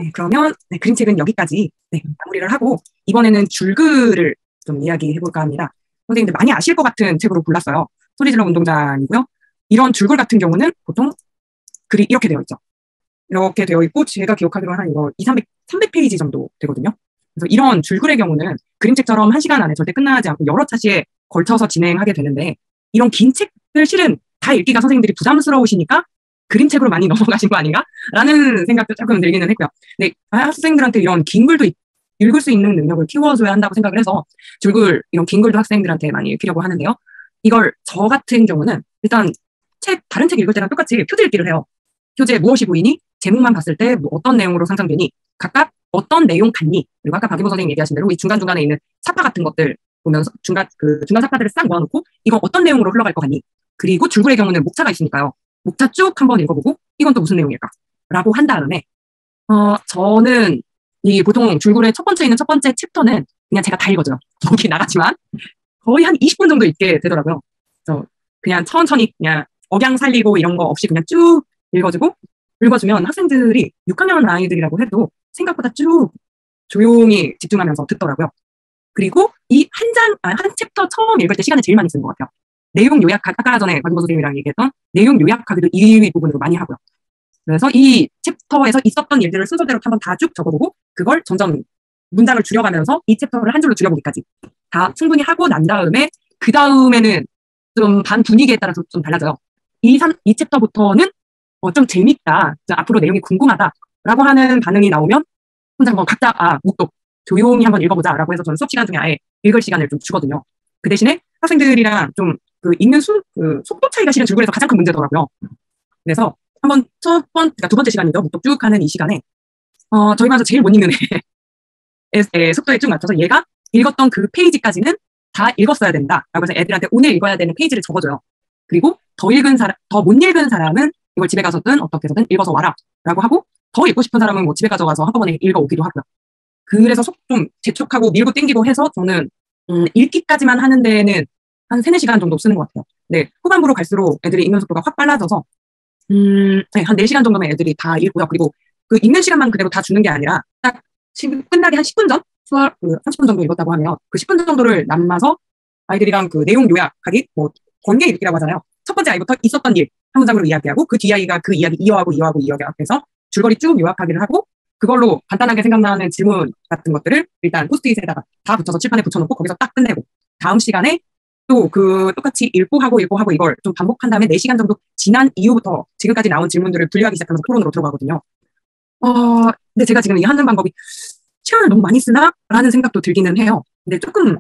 네, 그러면 네, 그림책은 여기까지 네, 마무리를 하고 이번에는 줄글을 좀 이야기해볼까 합니다. 선생님들 많이 아실 것 같은 책으로 골랐어요. 소리질러 운동장이고요. 이런 줄글 같은 경우는 보통 글이 이렇게 되어 있죠. 이렇게 되어 있고 제가 기억하기로 한 이거 300페이지 정도 되거든요. 그래서 이런 줄글의 경우는 그림책처럼 1시간 안에 절대 끝나지 않고 여러 차시에 걸쳐서 진행하게 되는데 이런 긴 책을 실은 다 읽기가 선생님들이 부담스러우시니까 그림책으로 많이 넘어가신 거 아닌가라는 생각도 조금 들기는 했고요. 근데 학생들한테 이런 긴 글도 읽을 수 있는 능력을 키워줘야 한다고 생각을 해서 줄글 이런 긴 글도 학생들한테 많이 읽히려고 하는데요. 이걸 저 같은 경우는 일단 다른 책 읽을 때랑 똑같이 표지 읽기를 해요. 표지에 무엇이 보이니? 제목만 봤을 때 뭐 어떤 내용으로 상상되니? 각각 어떤 내용 같니? 그리고 아까 박이보 선생님 얘기하신 대로 이 중간중간에 있는 사파 같은 것들 보면서 중간 사파들을 싹 모아놓고 이거 어떤 내용으로 흘러갈 것 같니? 그리고 줄글의 경우는 목차가 있으니까요. 목차 쭉 한번 읽어보고 이건 또 무슨 내용일까? 라고 한 다음에 저는 이 보통 줄글의 첫 번째 있는 첫 번째 챕터는 그냥 제가 다 읽어줘요. 여기 나가지만 거의 한 20분 정도 읽게 되더라고요. 그래서 그냥 천천히 그냥 억양 살리고 이런 거 없이 그냥 쭉 읽어주면 학생들이 6학년 아이들이라고 해도 생각보다 쭉 조용히 집중하면서 듣더라고요. 그리고 이 한 챕터 처음 읽을 때 시간을 제일 많이 쓰는 것 같아요. 내용 요약, 아까 전에 박이보 선생님이랑 얘기했던 내용 요약하기도 이 부분으로 많이 하고요. 그래서 이 챕터에서 있었던 일들을 순서대로 한번 다 쭉 적어보고 그걸 점점 문장을 줄여가면서 이 챕터를 한 줄로 줄여보기까지 다 충분히 하고 난 다음에 그 다음에는 좀 반 분위기에 따라서 좀 달라져요. 이 챕터부터는 좀 재밌다, 앞으로 내용이 궁금하다라고 하는 반응이 나오면 혼자 한번 각자 묵독 조용히 한번 읽어보자라고 해서 저는 수업 시간 중에 아예 읽을 시간을 좀 주거든요. 그 대신에 학생들이랑 좀 읽는 속도 차이가 실은 줄글에서 가장 큰 문제더라고요. 그래서 한번 그러니까 두 번째 시간이죠. 묵독 쭉 하는 이 시간에 저희 반에서 제일 못 읽는 애 속도에 쭉 맞춰서 얘가 읽었던 그 페이지까지는 다 읽었어야 된다라고 해서 애들한테 오늘 읽어야 되는 페이지를 적어줘요. 그리고 더 못 읽은 사람은 이걸 집에 가서든 어떻게 해서든 읽어서 와라라고 하고 더 읽고 싶은 사람은 뭐 집에 가져가서 한꺼번에 읽어오기도 하고요. 그래서 좀 재촉하고 밀고 땡기고 해서 저는 읽기까지만 하는 데는 한 3-4시간 정도 쓰는 것 같아요. 네, 후반부로 갈수록 애들이 읽는 속도가 확 빨라져서 네, 한 4시간 정도면 애들이 다 읽고요. 그리고 그 읽는 시간만 그대로 다 주는 게 아니라 딱 끝나기 한 10분 전? 수업 30분 정도 읽었다고 하면 그 10분 정도를 남아서 아이들이랑 그 내용 요약하기, 뭐 권계 읽기라고 하잖아요. 첫 번째 아이부터 있었던 일 한 문장으로 이야기하고 그 뒤 아이가 그 이야기 이어하고 이어해서 줄거리 쭉 요약하기를 하고 그걸로 간단하게 생각나는 질문 같은 것들을 일단 포스트잇에다가 다 붙여서 칠판에 붙여놓고 거기서 딱 끝내고 다음 시간에 또 똑같이 읽고 하고 이걸 좀 반복한 다음에 4시간 정도 지난 이후부터 지금까지 나온 질문들을 분류하기 시작하면서 토론으로 들어가거든요. 근데 제가 지금 이 하는 방법이 시간을 너무 많이 쓰나? 라는 생각도 들기는 해요. 근데 조금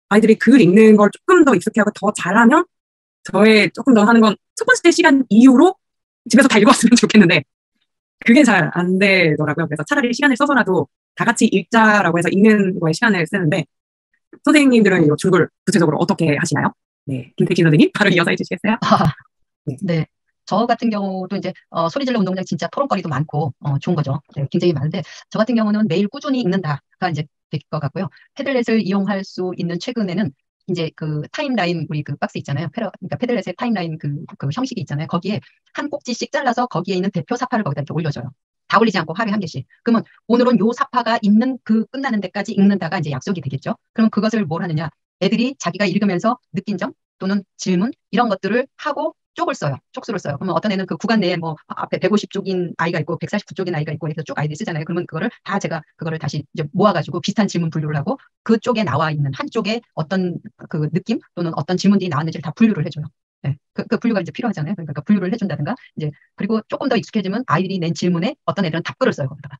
아이들이 글 읽는 걸 조금 더 익숙해하고 더 잘하면 저의 조금 더 하는 건 첫 번째 시간 이후로 집에서 다 읽었으면 좋겠는데 그게 잘 안 되더라고요. 그래서 차라리 시간을 써서라도 다 같이 읽자라고 해서 읽는 거에 시간을 쓰는데 선생님들은 이거 줄글 구체적으로 어떻게 하시나요? 네, 김태진 선생님 바로 이어서 해주시겠어요? 네. 네. 저 같은 경우도 이제 소리질러 운동장 진짜 토론거리도 많고 좋은 거죠. 네, 굉장히 많은데 저 같은 경우는 매일 꾸준히 읽는다가 이제 될 것 같고요. 패들렛을 이용할 수 있는 최근에는 이제 그 타임라인 우리 그 박스 있잖아요. 그러니까 패들렛의 타임라인 그 형식이 있잖아요. 거기에 한 꼭지씩 잘라서 거기에 있는 대표 사파를 거기다 이렇게 올려줘요. 다 올리지 않고 하루에 한 개씩. 그러면 오늘은 요 사파가 있는 그 끝나는 데까지 읽는다가 이제 약속이 되겠죠. 그럼 그것을 뭘 하느냐? 애들이 자기가 읽으면서 느낀 점 또는 질문 이런 것들을 하고 쪽을 써요. 쪽수를 써요. 그러면 어떤 애는 그 구간 내에 뭐 앞에 150쪽인 아이가 있고 149쪽인 아이가 있고 이렇게 쭉 아이들이 쓰잖아요. 그러면 그거를 다 제가 그거를 다시 이제 모아가지고 비슷한 질문 분류를 하고 그쪽에 나와 있는 한쪽에 어떤 그 느낌 또는 어떤 질문들이 나왔는지를 다 분류를 해줘요. 네. 그 분류가 이제 필요하잖아요. 그러니까 그 분류를 해준다든가 이제 그리고 조금 더 익숙해지면 아이들이 낸 질문에 어떤 애들은 답글을 써요. 거기다가.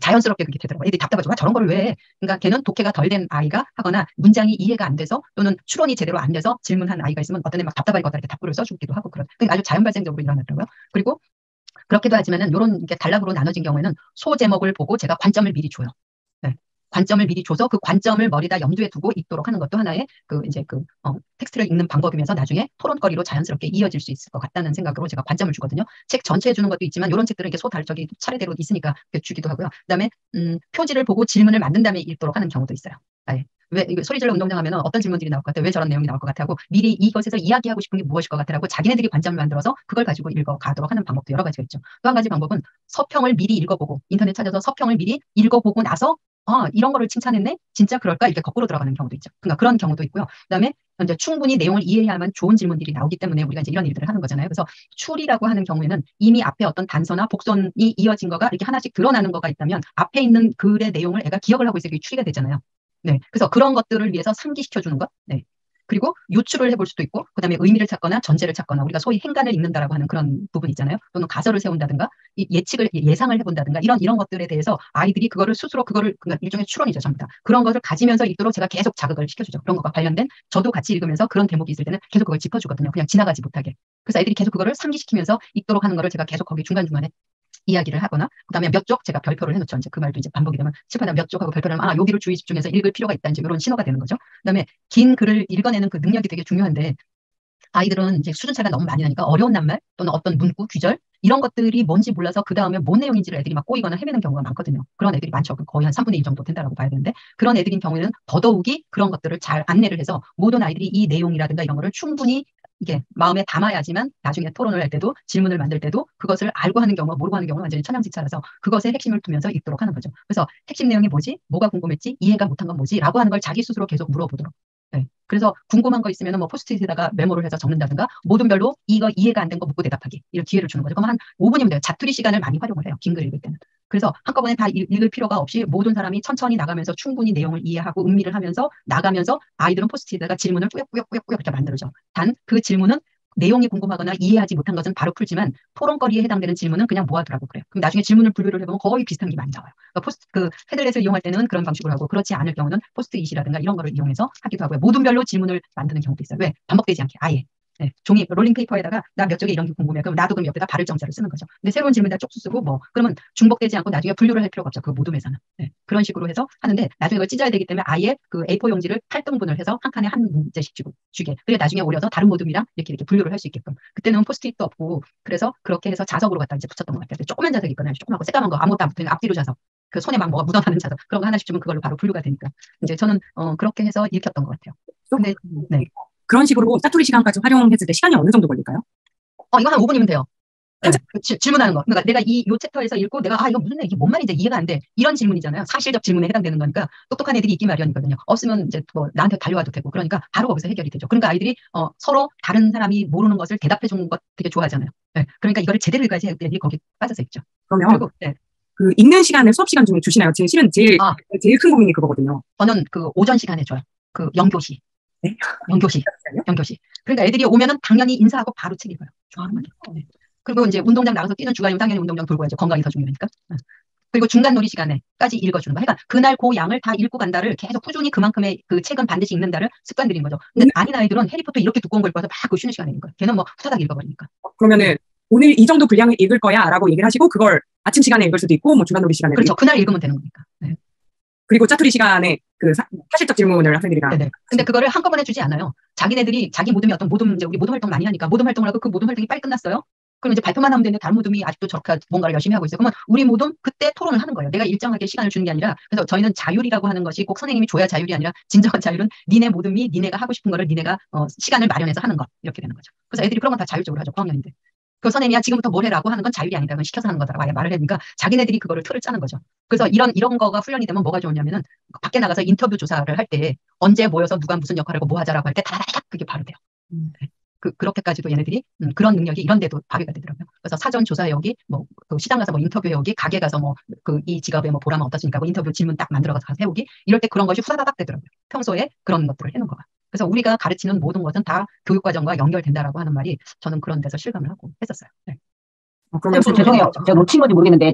자연스럽게 그렇게 되더라고요. 애들이 답답하죠. 저런 걸 왜 해? 그러니까 걔는 독해가 덜 된 아이가 하거나 문장이 이해가 안 돼서 또는 추론이 제대로 안 돼서 질문한 아이가 있으면 어떤 애 막 답답할 거다 이렇게 답글을 써주기도 하고 그런. 그러니까 아주 자연 발생적으로 일어나더라고요. 그리고 그렇기도 하지만은 이런 단락으로 나눠진 경우에는 소제목을 보고 제가 관점을 미리 줘요. 네. 관점을 미리 줘서 그 관점을 머리다 염두에 두고 읽도록 하는 것도 하나의 텍스트를 읽는 방법이면서 나중에 토론거리로 자연스럽게 이어질 수 있을 것 같다는 생각으로 제가 관점을 주거든요. 책 전체에 주는 것도 있지만 이런 책들은 이렇게 차례대로 있으니까 주기도 하고요. 그다음에 표지를 보고 질문을 만든 다음에 읽도록 하는 경우도 있어요. 네. 왜 이거 소리 질러 운동장 하면은 어떤 질문들이 나올 것 같아? 왜 저런 내용이 나올 것 같아? 하고 미리 이것에서 이야기하고 싶은 게 무엇일 것 같아라고 자기네들이 관점을 만들어서 그걸 가지고 읽어가도록 하는 방법도 여러 가지가 있죠. 또 한 가지 방법은 서평을 미리 읽어보고 인터넷 찾아서 서평을 미리 읽어보고 나서 이런 거를 칭찬했네? 진짜 그럴까? 이렇게 거꾸로 들어가는 경우도 있죠. 그러니까 그런 경우도 있고요. 그다음에 이제 충분히 내용을 이해해야만 좋은 질문들이 나오기 때문에 우리가 이제 이런 일들을 하는 거잖아요. 그래서 추리라고 하는 경우에는 이미 앞에 어떤 단서나 복선이 이어진 거가 이렇게 하나씩 드러나는 거가 있다면 앞에 있는 글의 내용을 애가 기억을 하고 있어야 그게 추리가 되잖아요. 네. 그래서 그런 것들을 위해서 상기시켜 주는 것. 네. 그리고 유추를 해볼 수도 있고, 그다음에 의미를 찾거나 전제를 찾거나 우리가 소위 행간을 읽는다라고 하는 그런 부분 있잖아요. 또는 가설을 세운다든가, 예측을 예상을 해본다든가 이런 것들에 대해서 아이들이 그거를 스스로 그러니까 일종의 추론이죠, 전부 다. 그런 것을 가지면서 읽도록 제가 계속 자극을 시켜주죠. 그런 것과 관련된 저도 같이 읽으면서 그런 대목이 있을 때는 계속 그걸 짚어주거든요. 그냥 지나가지 못하게. 그래서 아이들이 계속 그거를 상기시키면서 읽도록 하는 거를 제가 계속 거기 중간중간에 이야기를 하거나, 그다음에 몇 쪽 제가 별표를 해놓죠. 이제 그 말도 이제 반복이 되면 칠판에 몇 쪽하고 별표를 하면 여기를 주의 집중해서 읽을 필요가 있다. 이제 이런 신호가 되는 거죠. 그다음에 긴 글을 읽어내는 그 능력이 되게 중요한데 아이들은 이제 수준 차이가 너무 많이 나니까 어려운 낱말 또는 어떤 문구, 규절 이런 것들이 뭔지 몰라서 그 다음에 뭔 내용인지를 애들이 막 꼬이거나 헤매는 경우가 많거든요. 그런 애들이 많죠. 거의 한 3분의 1 정도 된다라고 봐야 되는데 그런 애들인 경우에는 더더욱이 그런 것들을 잘 안내를 해서 모든 아이들이 이 내용이라든가 이런 거를 충분히 이게 마음에 담아야지만 나중에 토론을 할 때도 질문을 만들 때도 그것을 알고 하는 경우와 모르고 하는 경우는 완전히 천양지차라서 그것에 핵심을 두면서 읽도록 하는 거죠. 그래서 핵심 내용이 뭐지? 뭐가 궁금했지? 이해가 못한 건 뭐지? 라고 하는 걸 자기 스스로 계속 물어보도록. 네. 그래서 궁금한 거 있으면 뭐 포스트잇에다가 메모를 해서 적는다든가 모든별로 이거 이해가 안 된 거 묻고 대답하기 이런 기회를 주는 거죠. 그럼 한 5분이면 돼요. 자투리 시간을 많이 활용을 해요. 긴 글 읽을 때는. 그래서 한꺼번에 다 읽을 필요가 없이 모든 사람이 천천히 나가면서 충분히 내용을 이해하고 음미를 하면서 나가면서 아이들은 포스트잇에다가 질문을 꾸역꾸역꾸역꾸역 이렇게 만들죠. 단 그 질문은 내용이 궁금하거나 이해하지 못한 것은 바로 풀지만 토론거리에 해당되는 질문은 그냥 모아두라고 그래요. 그럼 나중에 질문을 분류를 해보면 거의 비슷한 게 많이 나와요. 그러니까 헤들렛을 이용할 때는 그런 방식으로 하고 그렇지 않을 경우는 포스트잇이라든가 이런 거를 이용해서 하기도 하고요. 모든별로 질문을 만드는 경우도 있어요. 왜? 반복되지 않게 아예. 네, 종이 롤링페이퍼에다가 나 몇 쪽에 이런 게 궁금해. 그럼 나도 그럼 옆에다 발을 정자를 쓰는 거죠. 근데 새로운 질문에다 쪽수 쓰고 뭐 그러면 중복되지 않고 나중에 분류를 할 필요가 없죠. 그 모둠에서는. 네, 그런 식으로 해서 하는데 나중에 그걸 찢어야 되기 때문에 아예 그 A4 용지를 8등분을 해서 한 칸에 한 문제씩 주게. 그래 나중에 올려서 다른 모둠이랑 이렇게 분류를 할 수 있게끔. 그때는 포스트잇도 없고 그래서 그렇게 해서 자석으로 갖다 이제 붙였던 것 같아요. 조그만 자석이 있거나 조그맣고 새까만 거 아무것도 안 붙어있는 앞뒤로 자석. 그 손에 막 뭐가 묻어나는 자석. 그런 거 하나씩 주면 그걸로 바로 분류가 되니까. 이제 저는 그렇게 해서 읽혔던 것 같아요. 근데 네. 그런 식으로 짜투리 시간까지 활용했을 때 시간이 어느 정도 걸릴까요? 이거 한 5분이면 돼요. 네. 질문하는 거. 그러니까 내가 요 챕터에서 읽고 내가 이거 무슨 이게 뭔 말인지 이해가 안 돼. 이런 질문이잖아요. 사실적 질문에 해당되는 거니까 똑똑한 애들이 있기 마련이거든요. 없으면 이제 뭐 나한테 달려와도 되고 그러니까 바로 거기서 해결이 되죠. 그러니까 아이들이 서로 다른 사람이 모르는 것을 대답해 주는 것 되게 좋아하잖아요. 네. 그러니까 이거를 제대로 읽어야지 애들이 거기 빠져서 있죠. 그러면 그리고 네. 그 읽는 시간을 수업 시간 중에 주시나요? 실은 제일 큰 고민이 그거거든요. 저는 그 오전 시간에 줘요. 그 영교시. 네? 영교시. 그러니까 애들이 오면은 당연히 인사하고 바로 책 읽어요. 네. 그리고 이제 운동장 나가서 뛰는 주간이면 당연히 운동장 돌고 가야죠. 건강이 더 중요하니까. 그리고 중간 놀이 시간에까지 읽어주는 거. 그러니까 그날 그 양을 다 읽고 간다를 계속 꾸준히 그만큼의 그 책은 반드시 읽는다를 습관들인 거죠. 근데 아닌 아이들은 해리포터 이렇게 두꺼운 걸 읽어서 막 그 쉬는 시간에 읽는 거예요. 걔는 뭐 후다닥 읽어버리니까. 그러면은 오늘 이 정도 분량을 읽을 거야라고 얘기를 하시고 그걸 아침 시간에 읽을 수도 있고 뭐 중간 놀이 시간에. 그렇죠. 그날 읽으면 되는 거니까. 네. 그리고 짜투리 시간에 그 사실적 질문을 학생들이랑. 네네. 근데 그거를 한꺼번에 주지 않아요. 자기네들이 자기 모둠이 어떤 모둠 이제 우리 모둠 활동 많이 하니까 모둠 활동을 하고 그 모둠 활동이 빨리 끝났어요. 그럼 이제 발표만 하면 되는데 다른 모둠이 아직도 저렇게 뭔가를 열심히 하고 있어요. 그러면 우리 모둠 그때 토론을 하는 거예요. 내가 일정하게 시간을 주는 게 아니라 그래서 저희는 자율이라고 하는 것이 꼭 선생님이 줘야 자율이 아니라 진정한 자율은 니네 모둠이 니네가 하고 싶은 거를 니네가 시간을 마련해서 하는 것 이렇게 되는 거죠. 그래서 애들이 그런 건 다 자율적으로 하죠. 고학년인데. 그 선생님이 지금부터 뭘 해라고 하는 건 자율이 아니다. 그건 시켜서 하는 거다라고 말을 하니까 자기네들이 그거를 틀을 짜는 거죠. 그래서 이런 거가 훈련이 되면 뭐가 좋냐면은 밖에 나가서 인터뷰 조사를 할 때 언제 모여서 누가 무슨 역할을 하고 뭐 하자라고 할 때 다다닥 그게 바로 돼요. 그렇게까지도 얘네들이 그런 능력이 이런 데도 발휘가 되더라고요. 그래서 사전 조사해 오기, 뭐 그 시장 가서 뭐 인터뷰해 오기, 가게 가서 뭐 그 이 직업에 뭐 보람은 어떻습니까? 뭐 인터뷰 질문 딱 만들어서 해오기 이럴 때 그런 것이 후다다닥 되더라고요. 평소에 그런 것들을 해놓은 거가. 그래서 우리가 가르치는 모든 것은 다 교육과정과 연결된다라고 하는 말이 저는 그런 데서 실감을 하고 했었어요. 네. 그러면 죄송해요. 제가 놓친 건지 모르겠는데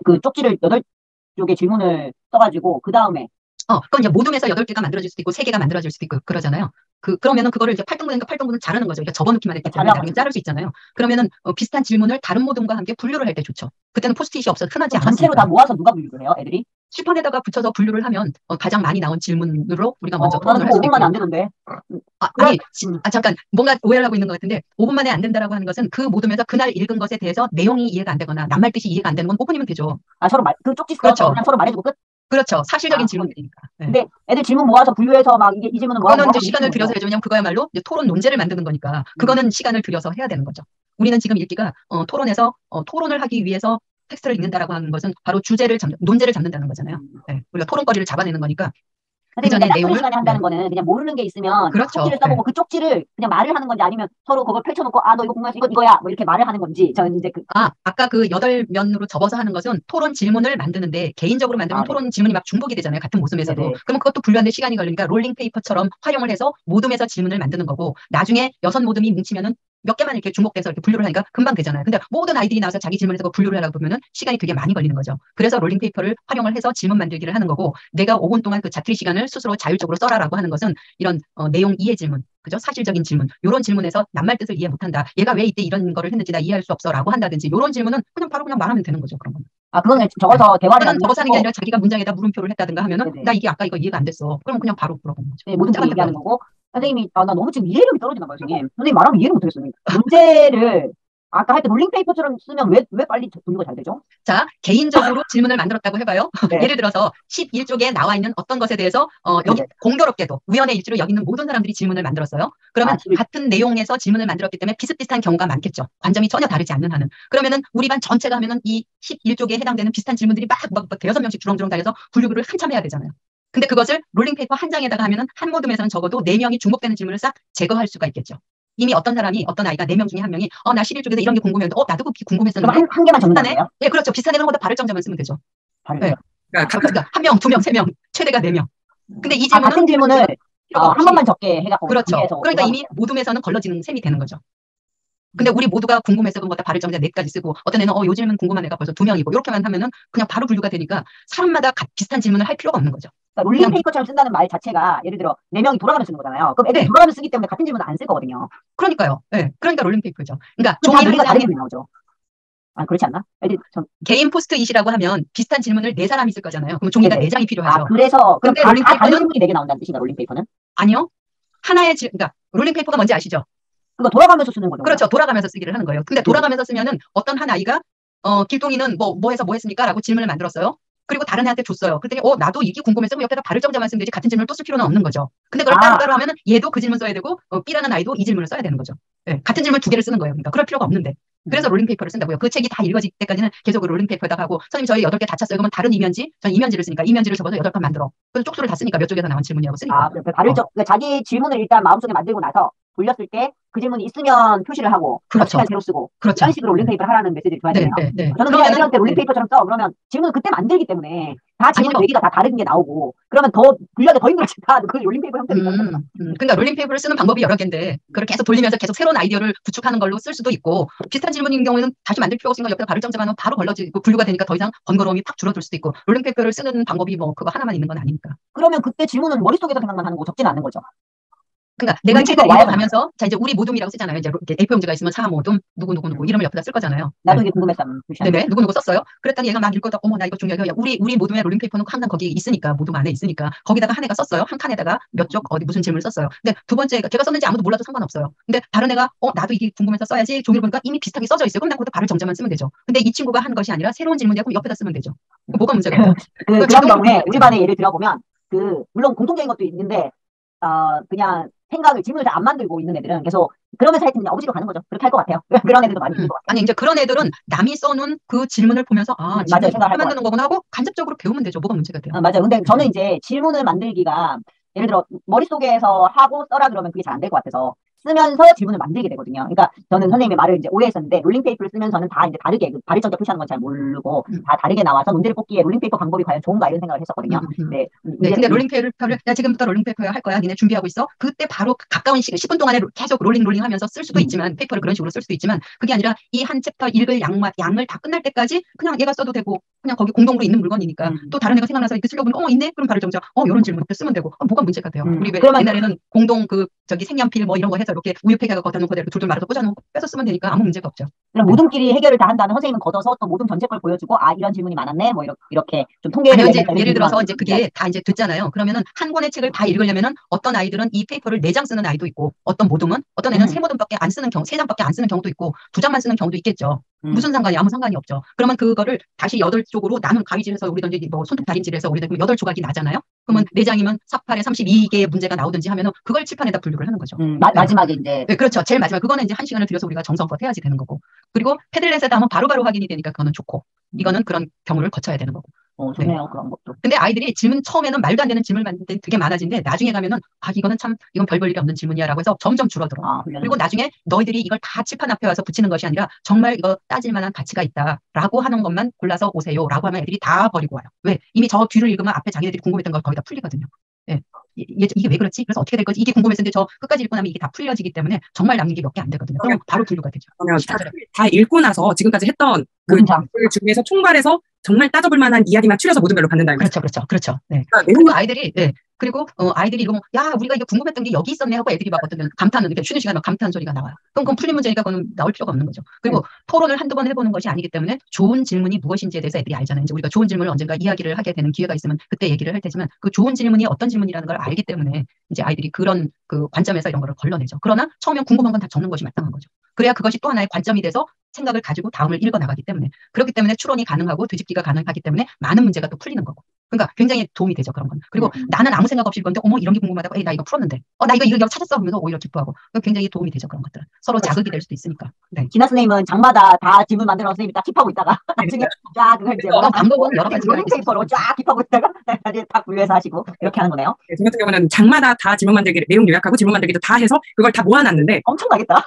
그 쪽지를 8쪽의 질문을 써가지고 그 다음에 그건 이제 모둠에서 8개가 만들어질 수도 있고 3개가 만들어질 수도 있고 그러잖아요. 그러면은 그거를 이제 8등분이니까 8등분을 자르는 거죠. 그러니까 접어놓기만 했기 때문에 나중에 자를 수 있잖아요. 그러면은 비슷한 질문을 다른 모둠과 함께 분류를 할 때 좋죠. 그때는 포스트잇이 없어서 흔하지 않아요. 전체로 다 모아서 누가 분류를 해요, 애들이? 칠판에다가 붙여서 분류를 하면 가장 많이 나온 질문으로 우리가 먼저 토론을 할 수도 있고. 5분만에 안 되던데. 잠깐 뭔가 오해를 하고 있는 것 같은데 5분 만에 안 된다라고 하는 것은 그 모둠에서 그날 읽은 것에 대해서 내용이 이해가 안 되거나 낱말 뜻이 이해가 안 되는 건 5분이면 되죠. 서로 그 쪽지 써서 그렇죠. 그냥 서로 말해주고 끝? 그렇죠. 사실적인 아, 질문들이니까. 네. 근데 애들 질문 모아서 분류해서 막 이게 이 질문은 뭐하고 그거는 이제 뭐하고 시간을 이렇게 들여서 해야죠. 왜냐면 그거야말로 이제 토론 논제를 만드는 거니까 그거는 시간을 들여서 해야 되는 거죠. 우리는 지금 읽기가 토론에서 토론을 하기 위해서 텍스트를 읽는다라고 하는 것은 바로 논제를 잡는다는 거잖아요. 네. 우리가 토론거리를 잡아내는 거니까 그 선생님, 전에 근데 짝퉁 내용을 시간에 한다는 거는 그냥 모르는 게 있으면 그렇죠. 쪽지를 써보고 그 쪽지를 그냥 말을 하는 건지 아니면 서로 그걸 펼쳐놓고 아, 너 이거 공부해서 이거야 뭐 이렇게 말을 하는 건지 저는 이제 아까 그 8면으로 접어서 하는 것은 토론 질문을 만드는데 개인적으로 만들면 네. 토론 질문이 막 중복이 되잖아요. 같은 모둠에서도. 네네. 그러면 그것도 분류하는데 시간이 걸리니까 롤링 페이퍼처럼 활용을 해서 모둠에서 질문을 만드는 거고 나중에 6모둠이 뭉치면은 몇 개만 이렇게 중복돼서 이렇게 분류를 하니까 금방 되잖아요. 근데 모든 아이들이 나와서 자기 질문을 해서 분류를 하려고 보면은 시간이 되게 많이 걸리는 거죠. 그래서 롤링 페이퍼를 활용을 해서 질문 만들기를 하는 거고 내가 5분 동안 그 자투리 시간을 스스로 자율적으로 써라라고 하는 것은 이런 내용 이해 질문, 그죠? 사실적인 질문. 이런 질문에서 낱말 뜻을 이해 못한다. 얘가 왜 이때 이런 거를 했는지 나 이해할 수 없어라고 한다든지 이런 질문은 그냥 바로 그냥 말하면 되는 거죠. 그런 건. 아, 그건 그냥 적어서 대화를 그거는 적어서 하는 게 하고 아니라 자기가 문장에다 물음표를 했다든가 하면은 네네. 나 이게 아까 이거 이해가 안 됐어. 그러면 그냥 바로 물어보는 거죠. 네, 모든 게 짝한테 얘기하는 물어보는 거고 선생님이 나 너무 지금 이해력이 떨어지나 봐요, 선생님. 선생님 말하면 이해를 못하겠어요. 문제를 아까 할 때 롤링페이퍼처럼 쓰면 왜 빨리 분류가 잘 되죠? 자, 개인적으로 질문을 만들었다고 해봐요. 네. 예를 들어서 11쪽에 나와 있는 어떤 것에 대해서 여기 네. 공교롭게도 우연의 일치로 여기 있는 모든 사람들이 질문을 만들었어요. 그러면 같은 내용에서 질문을 만들었기 때문에 비슷비슷한 경우가 많겠죠. 관점이 전혀 다르지 않는 한은. 그러면은 우리 반 전체가 하면은 이 11쪽에 해당되는 비슷한 질문들이 막 대여섯 명씩 주렁주렁 달려서 분류를 한참 해야 되잖아요. 근데 그것을 롤링페이퍼 한 장에다가 하면은 한 모둠에서는 적어도 4명이 중복되는 질문을 싹 제거할 수가 있겠죠. 이미 어떤 아이가 4명 중에 한 명이 나 11쪽에서 이런 게 궁금했는데 나도 그게 그럼 궁금했었는데 한 개만 적는 거예요? 예, 그렇죠. 비슷한 애는 발을 정자만 쓰면 되죠. 발을요? 네. 그러니까 1명, 2명, 3명, 최대가 4명. 근데 이 질문은 같은 질문을 한 번만 적게 해갖고 그렇죠. 분리해서 그러니까 이미 모둠에서는 걸러지는 셈이 되는 거죠. 근데 우리 모두가 궁금했었던 것다 발을 정자 4가지 쓰고 어떤 애는 요 질문 궁금한 애가 벌써 2명이고 이렇게만 하면은 그냥 바로 분류가 되니까 사람마다 비슷한 질문을 할 필요가 없는 거죠. 그러니까 롤링페이퍼처럼 쓴다는 말 자체가 예를 들어 4명이 돌아가면서 쓰는 거잖아요. 그럼 애들이 돌아가면서 쓰기 때문에 같은 질문은 안 쓸 거거든요. 그러니까요. 네. 그러니까 롤링페이퍼죠. 그러니까 종이 한 장에 나오죠. 아, 그렇지 않나? 개인 포스트잇이라고 하면 비슷한 질문을 4사람이 쓸 거잖아요. 그럼 종이가 4장이 필요하죠. 아, 그래서 그럼 근데 롤링페이퍼는 다른 질문이 4개 나온다는 뜻인가, 롤링페이퍼는? 아니요. 하나의 그러니까 롤링페이퍼가 뭔지 아시죠? 그거 돌아가면서 쓰는 거죠. 그렇죠. 돌아가면서 쓰기를 하는 거예요. 근데 돌아가면서 쓰면은 어떤 한 아이가 길동이는 뭐 했습니까? 라고 질문을 만들었어요. 그리고 다른 애한테 줬어요. 그랬더니 나도 이게 궁금해서 그럼 옆에다 발을 정자만 쓰면 되지 같은 질문을 또 쓸 필요는 없는 거죠. 근데 그걸 따로따로 하면은 얘도 그 질문 써야 되고 B라는 아이도 이 질문을 써야 되는 거죠. 네, 같은 질문 2개를 쓰는 거예요. 그러니까 그럴 필요가 없는데. 그래서 롤링페이퍼를 쓴다고요. 그 책이 다 읽어질 때까지는 계속 롤링페이퍼에다가 하고 선생님 저희 8개 다 찼어요. 그러면 다른 이면지, 전 이면지를 쓰니까 이면지를 접어서 8건 만들어. 그래서 쪽수를 다 쓰니까 몇 쪽에서 나온 질문이라고 쓰니까. 그러니까 자기 질문을 일단 마음속에 만들고 나서 돌렸을 때 그 질문이 있으면 표시를 하고 그렇죠. 새로 쓰고 그렇죠. 이런 식으로 롤링페이퍼를 하라는 메시지를 줘야 되네요. 네. 저는 그냥 애들한테 롤링페이퍼처럼 써. 그러면 질문을 그때 만들기 때문에 다 질문 얘기가 다 다른 게 나오고 그러면 더 분류하기 더 힘들지. 다 그 롤링페이퍼 형태로 그러니까 롤링페이퍼를 쓰는 방법이 여러 개인데 그걸 계속 돌리면서 계속 새로운 아이디어를 구축하는 걸로 쓸 수도 있고 비슷한 질문인 경우에는 다시 만들 필요가 없으니까 옆에 발을 정자만 하면 바로 걸러지고 분류가 되니까 더 이상 번거로움이 팍 줄어들 수도 있고 롤링페이퍼를 쓰는 방법이 뭐 그거 하나만 있는 건 아니니까. 그러면 그때 질문은 머릿속에서 생각만 하는 거고 적지는 않는 거죠. 그러니까 내가 책을 읽어가면서 자 이제 우리 모둠이라고 쓰잖아요. 이제 A4 용지가 있으면 사 모둠 누구 이름을 옆에다 쓸 거잖아요. 나도 이게 궁금했어. 네네 누구 썼어요. 그랬더니 얘가 막 읽고다 어머 나 이거 중요해. 우리 모둠의 롤링페이퍼는 항상 거기 있으니까 모둠 안에 있으니까 거기다가 한 애가 썼어요. 한 칸에다가 몇 쪽 어디 무슨 질문을 썼어요. 근데 두 번째 걔가 썼는지 아무도 몰라도 상관없어요. 근데 다른 애가 나도 이게 궁금해서 써야지 종이를 보니까 이미 비슷하게 써져 있어요. 그럼 나 거기다 발을 정자만 쓰면 되죠. 근데 이 친구가 한 것이 아니라 새로운 질문이야 그럼 옆에다 쓰면 되죠. 뭐가 문제가 그런 경우에 우리 반의 예를 들어보면 물론 공통적인 것도 있는데 그냥 질문을 잘 안 만들고 있는 애들은 계속 그러면서 하여튼 그냥 어부지로 가는 거죠. 그렇게 할 것 같아요. 그런 애들도 많이 있는 것 같아요. 아니 이제 그런 애들은 남이 써놓은 그 질문을 보면서 맞아요. 생각을 만드는 거구나 하고 간접적으로 배우면 되죠. 뭐가 문제가 돼요. 맞아요. 근데 저는 이제 질문을 만들기가 예를 들어 머릿속에서 하고 써라 그러면 그게 잘 안 될 것 같아서 쓰면서 질문을 만들게 되거든요. 그러니까 저는 선생님의 말을 이제 오해했었는데 롤링페이퍼를 쓰면서는 다 이제 다르게 발을 정자 표시하는 건 잘 모르고 다 다르게 나와서 문제를 뽑기에 롤링페이퍼 방법이 과연 좋은가 이런 생각을 했었거든요. 네. 근데 롤링페이퍼를 야 지금부터 롤링페이퍼 할 거야. 니네 준비하고 있어. 그때 바로 가까운 시간 10분 동안에 계속 롤링 하면서 쓸 수도 있지만 페이퍼를 그런 식으로 쓸 수도 있지만 그게 아니라 이 한 챕터 읽을 양을 다 끝날 때까지 그냥 얘가 써도 되고 그냥 거기 공동으로 있는 물건이니까 또 다른 애가 생각나서 이렇게 쓰려고 보면 있네? 그럼 발을 정자 이런 질문 이렇게 쓰면 되고 뭐가 문제가 돼요. 우리 왜 옛날에는 공동 색연필 뭐 이런 거 해서 이렇게 우유팩하고 거다 놓고 이렇게 둘둘 말아서 꽂아놓고 빼서 쓰면 되니까 아무 문제가 없죠. 그럼 모둠끼리 해결을 다 한 다음에 선생님은 걷어서 또 모둠 전체 걸 보여주고 이런 질문이 많았네 뭐 이렇게 좀 통계를 예를 들어서 이제 그게 다 이제 됐잖아요. 그러면은 한 권의 책을 다 읽으려면은 어떤 아이들은 이 페이퍼를 4장 쓰는 아이도 있고 어떤 모둠은 어떤 애는 3장밖에 안 쓰는 경우도 있고 2장만 쓰는 경우도 있겠죠. 무슨 상관이 아무 상관이 없죠. 그러면 그거를 다시 8쪽으로 나눈 가위질해서 우리든지 뭐 손톱 다림질해서 우리는 8조각이 나잖아요. 그러면 4장이면 4, 8에 32개의 문제가 나오든지 하면은 그걸 칠판에다 분류를 하는 거죠. 마지막에 이제. 네, 그렇죠. 제일 마지막 그거는 이제 1시간을 들여서 우리가 정성껏 해야지 되는 거고. 그리고 패들렛에다 하면 바로바로 확인이 되니까 그거는 좋고. 이거는 그런 경우를 거쳐야 되는 거고. 좋네요. 그런 것도. 근데 아이들이 질문 처음에는 말도 안 되는 질문만 되게 많아진데 나중에 가면은 이거는 참 이건 별 볼 일이 없는 질문이야라고 해서 점점 줄어들어. 그리고 나중에 너희들이 이걸 다 칠판 앞에 와서 붙이는 것이 아니라 정말 이거 따질 만한 가치가 있다라고 하는 것만 골라서 오세요라고 하면 애들이 다 버리고 와요. 왜? 이미 저 뒤를 읽으면 앞에 자기네들이 궁금했던 걸 거의 다 풀리거든요. 예. 이게 왜 그렇지? 그래서 어떻게 될 거지? 이게 궁금했는데 저 끝까지 읽고 나면 이게 다 풀려지기 때문에 정말 남는 게 몇 개 안 되거든요. 그럼 바로 분류가 되죠. 그러면 다 읽고 나서 지금까지 했던 그 중에서 총괄해서 정말 따져볼 만한 이야기만 추려서 모든 걸로 받는다는 거죠. 그렇죠. 네. 그리고 아이들이 그리고 아이들이 이거 야 우리가 이거 궁금했던 게 여기 있었네 하고 애들이 막 어떤 감탄은 이렇게 쉬는 시간에 감탄 소리가 나와요. 그건 풀린 문제니까 그건 나올 필요가 없는 거죠. 그리고 토론을 한두 번 해보는 것이 아니기 때문에 좋은 질문이 무엇인지에 대해서 애들이 알잖아요. 이제 우리가 좋은 질문을 언젠가 이야기를 하게 되는 기회가 있으면 그때 얘기를 할 테지만 그 좋은 질문이 어떤 질문이라는 걸 알기 때문에 이제 아이들이 그런 그 관점에서 이런 거를 걸러내죠. 그러나 처음엔 궁금한 건 다 적는 것이 마땅한 거죠. 그래야 그것이 또 하나의 관점이 돼서 생각을 가지고 다음을 읽어나가기 때문에 그렇기 때문에 추론이 가능하고 뒤집기가 가능하기 때문에 많은 문제가 또 풀리는 거고 그러니까 굉장히 도움이 되죠 그런 건. 그리고 나는 아무 생각 없이 읽었는데 어머 이런 게 궁금하다고 에이 나 이거 풀었는데 나 이거 찾았어 하면서 오히려 기뻐하고 굉장히 도움이 되죠 그런 것들은. 서로 자극이 될 수도 있으니까. 네. 진아 선생님은 장마다 다 질문 만들어 선생님이 딱 킵하고 있다가 나중에 쫙 그걸 이제 방법은 여러 가지가 롤링페이퍼로 쫙 킵하고 있다가 나중에 다 분류해서 하시고 이렇게 하는 거네요. 저 같은 경우는 장마다 다 질문 만들기 내용 요약하고 질문 만들기도 다 해서 그걸 다 모아놨는데 엄청나겠다.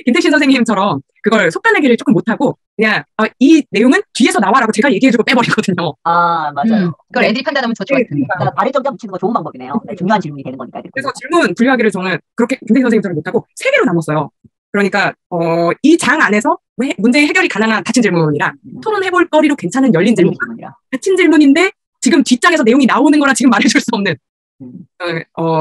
김택신 선생님처럼 그걸 속단내기를 조금 못하고 그냥 이 내용은 뒤에서 나와라고 제가 얘기해주고 빼버리거든요. 맞아요. 그걸 애들이 판단하면 저쪽 같은 그러니까 발을 정자 붙이는 거 좋은 방법이네요. 중요한 질문이 되는 거니까. 그래서 질문 분류하기를 저는 그렇게 김택신 선생님처럼 못하고 3개로 나눴어요. 그러니까 이 장 안에서 문제 해결이 가능한 닫힌 질문이랑 토론해볼 거리로 괜찮은 열린 질문이랑 닫힌 질문인데 지금 뒷장에서 내용이 나오는 거라 지금 말해줄 수 없는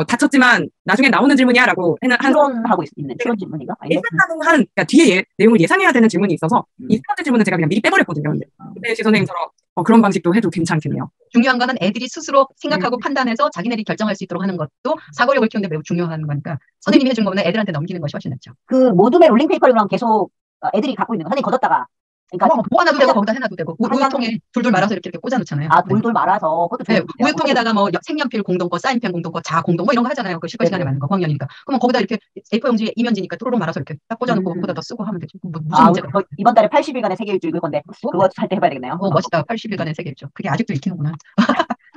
닫혔지만 나중에 나오는 질문이야라고 추론하고 있는 추론 질문인가? 그러니까 뒤에 내용을 예상해야 되는 질문이 있어서 이 3번째 질문은 제가 그냥 미리 빼버렸거든요. 근데 시 선생님처럼 그런 방식도 해도 괜찮겠네요. 중요한 거는 애들이 스스로 생각하고 판단해서 자기네들이 결정할 수 있도록 하는 것도 사고력을 키우는데 매우 중요한 거니까 선생님이 해준 거보다 애들한테 넘기는 것이 훨씬 낫죠. 그 모둠의 롤링페이퍼랑 계속 애들이 갖고 있는 거 선생님 걷었다가 그러니까 모아놔도 되고 거기다 해놔도 되고 우유통에 둘둘 말아서 이렇게 꽂아놓잖아요. 둘둘 말아서 그것도 네, 우유통에다가 뭐 색연필 공동 거, 사인펜 공동 거, 자 공동 거 이런 거 하잖아요. 그 실컷 시간에 맞는 거 고학년이니까. 그러면 거기다 이렇게 A4 용지에 이면지니까 또로록 말아서 이렇게 딱 꽂아놓고 거기다 더 쓰고 하면 되지. 무슨 문제가? 이번 달에 80일간의 세계 일주 읽을 건데 그거 할 때 해봐야 되겠네요. 멋있다. 80일간의 세계 일주. 그게 아직도 읽히는구나.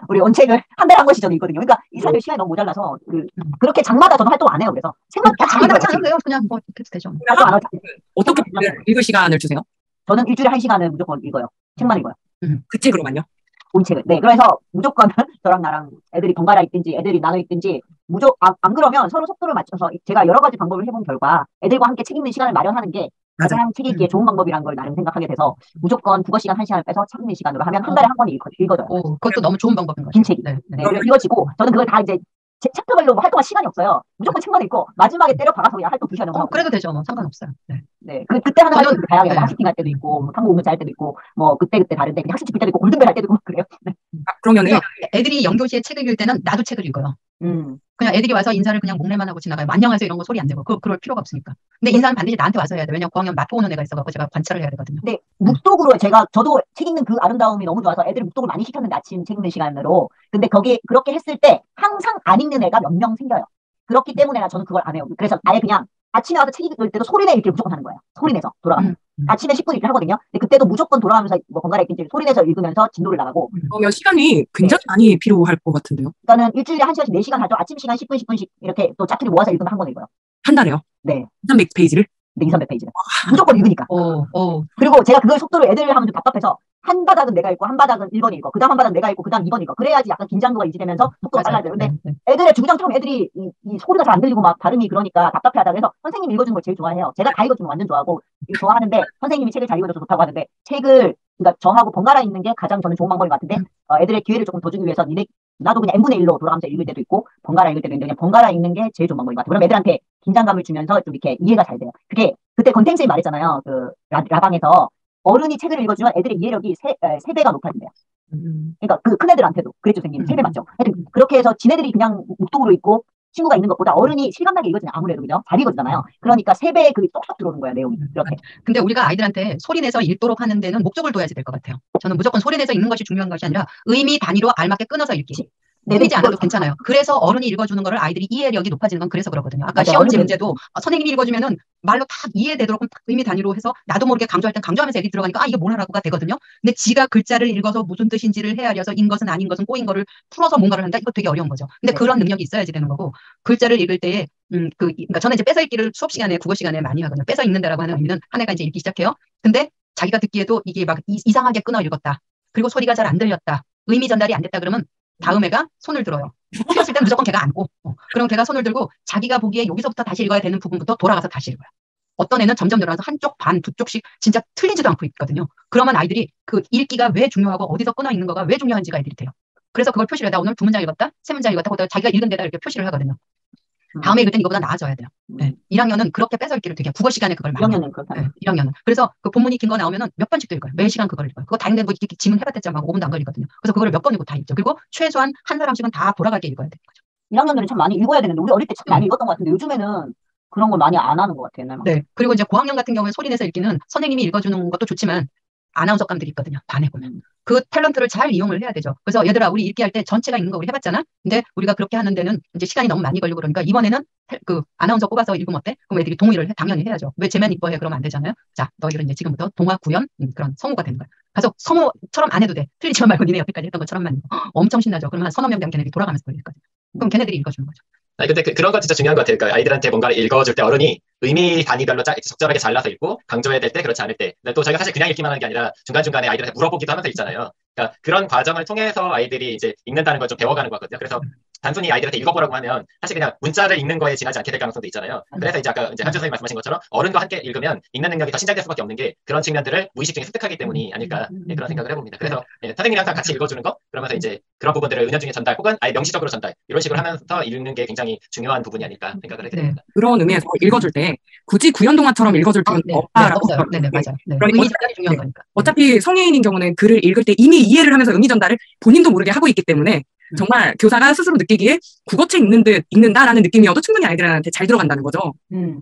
우리 원책을 한 달에 한 권씩 저는 읽거든요. 그러니까 이 사실 시간이 너무 모자라서 그렇게 장마다 저는 활동 안 해요. 그래서 책만 장마다 하지 않아요. 그냥 뭐 이렇게 되죠. 어떻게 읽을 시간을 주세요? 저는 일주일에 1시간은 무조건 읽어요. 책만 읽어요. 그 책으로만요? 본 책을. 네, 그래서 무조건 저랑 나랑 애들이 번갈아 읽든지 애들이 나눠 읽든지 안 그러면 서로 속도를 맞춰서 제가 여러 가지 방법을 해본 결과 애들과 함께 책 읽는 시간을 마련하는 게 가장 책 읽기에 좋은 방법이라는 걸 나름 생각하게 돼서 무조건 국어 시간 1시간을 빼서 책 읽는 시간으로 하면 한 달에 한 권 읽어줘요. 그것도 너무 좋은 방법인 거죠. 긴 책이. 네, 읽어지고 저는 그걸 다 이제 챕터별로 활동할 시간이 없어요. 무조건 책만 읽고 마지막에 때려 박아서 그냥 활동 2시간 정도 하고. 그래도 되죠. 뭐 상관없어요. 네. 그때 하는 활동이 다양해요. 학습팀 할 때도 있고, 뭐 탐구 공부차 할 때도 있고, 뭐 그때 다른데 그냥 학습팀 할 때도 있고, 골든벨 할 때도 있고 그래요. 네. 그러면은 애들이 영교시에 책을 읽을 때는 나도 책을 읽어요. 그냥 애들이 와서 인사를 그냥 목례만 하고 지나가요. 안녕하세요 이런 거 소리 안 되고 그럴 필요가 없으니까. 근데 인사는 반드시 나한테 와서 해야 돼. 왜냐면 고학년 맡고 오는 애가 있어갖고 제가 관찰을 해야 되거든요. 네, 묵독으로 저도 책 읽는 그 아름다움이 너무 좋아서 애들을 묵독을 많이 시켰는데 아침 책 읽는 시간으로. 근데 그렇게 했을 때 항상 안 읽는 애가 몇 명 생겨요. 그렇기 때문에 저는 그걸 안 해요. 그래서 아예 그냥 아침에 와서 책 읽을 때도 소리내 읽기를 무조건 하는 거예요. 소리내서 돌아가면. 아침에 10분 읽기 하거든요. 근데 그때도 무조건 돌아가면서 뭐 번갈아 읽든지 소리내서 읽으면서 진도를 나가고. 그러면 시간이 굉장히 많이 필요할 것 같은데요. 그러니까는 일주일에 1시간씩 4시간 하죠. 아침 시간 10분, 10분씩 이렇게 또 짜투리 모아서 읽으면 한 권 읽어요. 한 달에요? 네. 300페이지를? 네, 2, 300페이지를. 무조건 읽으니까. 그리고 제가 그걸 속도를 애들 하면 좀 답답해서 한 바닥은 내가 읽고 한 바닥은 1번 읽고 그 다음 한 바닥은 내가 읽고 그 다음 2번 읽고 그래야지 약간 긴장도가 유지되면서 속도가 빨라져요. 근데 애들의 주구장창 애들이 이 소리가 잘 안 들리고 막 발음이 그러니까 답답해하다 그래서 선생님이 읽어주는 걸 제일 좋아해요. 제가 다 읽어주는 거 완전 좋아하고 좋아하는데 선생님이 책을 잘 읽어줘서 좋다고 하는데 그러니까 저하고 번갈아 읽는 게 가장 저는 좋은 방법인 것 같은데 애들의 기회를 조금 더 주기 위해서 나도 그냥 n분의 1로 돌아가면서 읽을 때도 있고 번갈아 읽을 때도 있는데 그냥 번갈아 읽는 게 제일 좋은 방법인 것 같아요. 그럼 애들한테 긴장감을 주면서 좀 이렇게 이해가 잘 돼요. 그때 권탱쌤이 말했잖아요. 그 라방에서 어른이 책을 읽어주면 애들의 이해력이 3배가 높아진대요. 그러니까 그 큰애들한테도 그랬죠, 선생님. 3배 맞죠? 하여튼 그렇게 해서 지네들이 그냥 묵독으로 읽고 친구가 있는 것보다 어른이 실감나게 읽어주면 아무래도 그죠? 잘 읽어주잖아요. 그러니까 3배의 글이 쏙쏙 들어오는 거예요, 내용이. 그렇게. 근데 우리가 아이들한테 소리내서 읽도록 하는 데는 목적을 둬야지 될 것 같아요. 저는 무조건 소리내서 읽는 것이 중요한 것이 아니라 의미 단위로 알맞게 끊어서 읽기. 끊이지 않아도 괜찮아요. 그래서 어른이 읽어주는 거를 아이들이 이해력이 높아지는 건 그래서 그러거든요. 아까 시험지 문제도 선생님이 읽어주면은 말로 다 이해되도록 의미 단위로 해서 나도 모르게 강조할 땐 강조하면서 애들이 들어가니까 이게 뭘 하라고가 되거든요. 근데 지가 글자를 읽어서 무슨 뜻인지를 헤아려서 인 것은 아닌 것은 꼬인 거를 풀어서 뭔가를 한다. 이거 되게 어려운 거죠. 근데 그런 능력이 있어야지 되는 거고 글자를 읽을 때에 그러니까 저는 이제 뺏어 읽기를 수업 시간에 국어 시간에 많이 하거든요. 뺏어 읽는다라고 하는 의미는 한 애가 이제 읽기 시작해요. 근데 자기가 듣기에도 이게 막 이상하게 끊어 읽었다. 그리고 소리가 잘 안 들렸다. 의미 전달이 안 됐다 그러면 다음 애가 손을 들어요. 틀렸을 땐 무조건 걔가 안고. 그럼 걔가 손을 들고 자기가 보기에 여기서부터 다시 읽어야 되는 부분부터 돌아가서 다시 읽어요. 어떤 애는 점점 늘어나서 한쪽 반, 두 쪽씩 진짜 틀리지도 않고 있거든요. 그러면 아이들이 그 읽기가 왜 중요하고 어디서 끊어 있는 거가 왜 중요한지가 아이들이 돼요. 그래서 그걸 표시를 해다 오늘 2문장 읽었다, 3문장 읽었다, 그러다 자기가 읽은 데다 이렇게 표시를 하거든요. 다음에 읽을 땐 이거보다 나아져야 돼요. 네. 1학년은 그렇게 뺏어 읽기를 되게 국어 시간에 그걸 많이 1학년은 그렇다. 네, 1학년은. 그래서 그 본문이 긴 거 나오면은 몇 번씩도 읽어요. 매 시간 그걸 읽어요. 그거 다 읽는 거 이렇게 지문 해봤자 막 5분도 안 걸리거든요. 그래서 그거를 몇 번 읽고 다 읽죠. 그리고 최소한 한 사람씩은 다 돌아가게 읽어야 되는 거죠. 1학년들은 참 많이 읽어야 되는데 우리 어릴 때 참 많이 읽었던 것 같은데 요즘에는 그런 걸 많이 안 하는 것 같아요. 옛날만. 네. 그리고 이제 고학년 같은 경우에 소리내서 읽기는 선생님이 읽어주는 것도 좋지만 아나운서감들이 있거든요. 반에 보면. 그 탤런트를 잘 이용을 해야 되죠. 그래서 얘들아 우리 읽기 할 때 전체가 읽는 거 우리 해봤잖아. 근데 우리가 그렇게 하는 데는 이제 시간이 너무 많이 걸리고 그러니까 이번에는 그 아나운서 뽑아서 읽으면 어때? 그럼 애들이 동의를 당연히 해야죠. 왜 쟤만 이뻐해? 그러면 안 되잖아요. 자, 너희들은 이제 지금부터 동화 구연 그런 성우가 되는 거야. 가서 성우처럼 안 해도 돼. 틀리지만 말고 니네 여태까지 했던 것처럼만 엄청 신나죠. 그러면 한 서너 명 되면 걔네들이 돌아가면서 읽거든요. 그럼 걔네들이 읽어주는 거죠. 아니, 근데 그런 건 진짜 중요한 것 같아요. 그러니까 아이들한테 뭔가를 읽어줄 때 어른이 의미 단위별로 적절하게 잘라서 읽고 강조해야 될 때 그렇지 않을 때. 근데 또 저희가 사실 그냥 읽기만 하는 게 아니라 중간중간에 아이들한테 물어보기도 하면서 읽잖아요. 그러니까 그런 과정을 통해서 아이들이 이제 읽는다는 걸 좀 배워가는 거거든요. 그래서 단순히 아이들한테 읽어보라고 하면 사실 그냥 문자를 읽는 거에 지나지 않게 될 가능성도 있잖아요. 그래서 이제 아까 이제 한준 선생님 말씀하신 것처럼 어른과 함께 읽으면 읽는 능력이 더 신장될 수밖에 없는 게 그런 측면들을 무의식 중에 습득하기 때문이 아닐까 그런 생각을 해봅니다. 그래서 선생님이 항상 같이 읽어주는 거 그러면서 이제 그런 부분들을 은연중에 전달 혹은 아예 명시적으로 전달 이런 식으로 하면서 읽는 게 굉장히 중요한 부분이 아닐까 생각을 하게 됩니다. 그런 의미에서 읽어줄 때 굳이 구연동화처럼 읽어줄 필요는 없다라고. 없어요. 네네 맞아요. 네. 그러니까 의미 전달이 중요한 거니까. 어차피 성인인 경우는 글을 읽을 때 이미 이해를 하면서 의미 전달을 본인도 모르게 하고 있기 때문에 정말 교사가 스스로 느끼기에 국어책 읽는 듯 읽는다라는 느낌이어도 충분히 아이들한테 잘 들어간다는 거죠.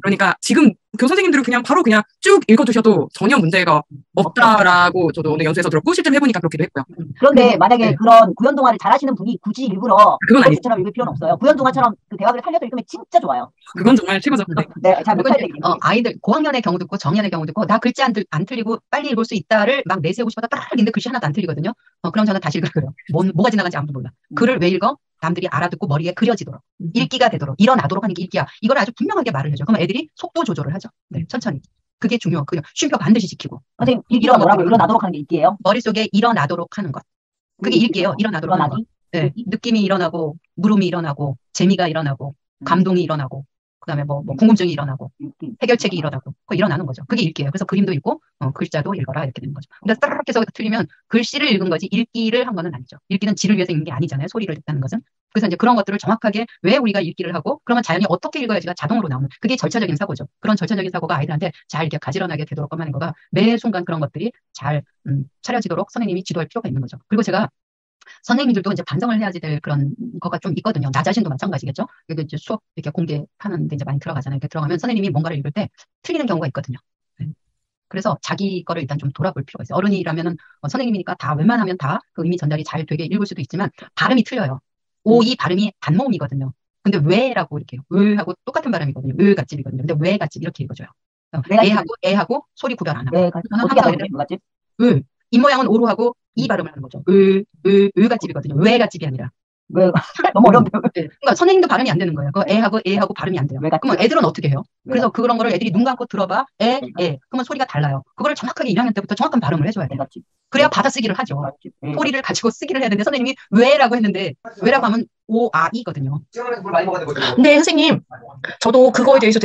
그러니까 지금 교사 선생님들은 그냥 바로 쭉 읽어주셔도 전혀 문제가 없다라고 저도 오늘 연수에서 들었고 실제로 해보니까 그렇기도 했고요. 그런데 만약에 그런 구연동화를 잘하시는 분이 굳이 일부러 그건 아니죠. 것처럼 읽을 필요는 없어요. 구연동화처럼 그 대화를 살려서 읽으면 진짜 좋아요. 그건 정말 최고죠. 네, 잘 못할 때. 아이들 고학년의 경우도 있고 정년의 경우도 있고 나 글자 안 틀리고 빨리 읽을 수 있다를 막 내세우고 싶어서 딱 읽는데 글씨 하나도 안 틀리거든요. 그럼 저는 다시 읽으래요. 뭐가 지나간지 아무도 몰라. 글을 왜 읽어? 남들이 알아듣고 머리에 그려지도록 읽기가 되도록 일어나도록 하는 게 읽기야. 이걸 아주 분명하게 말을 해줘. 그럼 애들이 속도 조절을 하죠. 네, 천천히. 그게 중요한 그냥 쉼표 반드시 지키고. 선생님 읽기가 뭐라고 일어나도록 하는 게 읽기예요? 머릿속에 일어나도록 하는 것. 그게 읽기예요. 일어나도록 하는 것. 네, 느낌이 일어나고 물음이 일어나고 재미가 일어나고 감동이 일어나고 그다음에 뭐 궁금증이 일어나고 해결책이 일어나고 그거 일어나는 거죠. 그게 읽기예요. 그래서 그림도 읽고 글자도 읽어라 이렇게 되는 거죠. 근데 따르륵 해서 틀리면 글씨를 읽은 거지 읽기를 한 거는 아니죠. 읽기는 지를 위해서 읽는 게 아니잖아요. 소리를 듣다는 것은. 그래서 이제 그런 것들을 정확하게 왜 우리가 읽기를 하고 그러면 자연히 어떻게 읽어야지가 자동으로 나오는 그게 절차적인 사고죠. 그런 절차적인 사고가 아이들한테 잘 이렇게 가지런하게 되도록 하는 거가 매 순간 그런 것들이 잘 차려지도록 선생님이 지도할 필요가 있는 거죠. 그리고 제가 선생님들도 이제 반성을 해야지 될 그런 거가 좀 있거든요. 나 자신도 마찬가지겠죠. 이게 이제 수업 이렇게 공개하는데 이제 많이 들어가잖아요. 이렇게 들어가면 선생님이 뭔가를 읽을 때 틀리는 경우가 있거든요. 네. 그래서 자기 거를 일단 좀 돌아볼 필요가 있어요. 어른이라면은 선생님이니까 다 웬만하면 다 그 의미 전달이 잘 되게 읽을 수도 있지만 발음이 틀려요. 이 발음이 단모음이거든요. 근데 왜라고 이렇게 왜하고 똑같은 발음이거든요. 왜갓집이거든요. 근데 왜갓집 이렇게 읽어줘요. 애하고 소리 구별 안 하고. 저는 항상 왜갓집? 입모양은 오로 하고 이 발음을 하는 거죠. 의갓집이거든요. 왜갓집이 아니라. 왜 너무 어려운데요. 네. 그러니까 선생님도 발음이 안 되는 거예요. 그 애하고 발음이 안 돼요. 그러면 애들은 어떻게 해요? 그래서 그런 거를 애들이 눈 감고 들어봐. 그러면 소리가 달라요. 그거를 정확하게 1학년 때부터 정확한 발음을 해줘야 돼요. 그래야 받아쓰기를 하죠. 소리를 가지고 쓰기를 해야 되는데 선생님이 왜라고 했는데 왜라고 하면 오아이거든요. 네, 선생님. 저도 그거에 대해서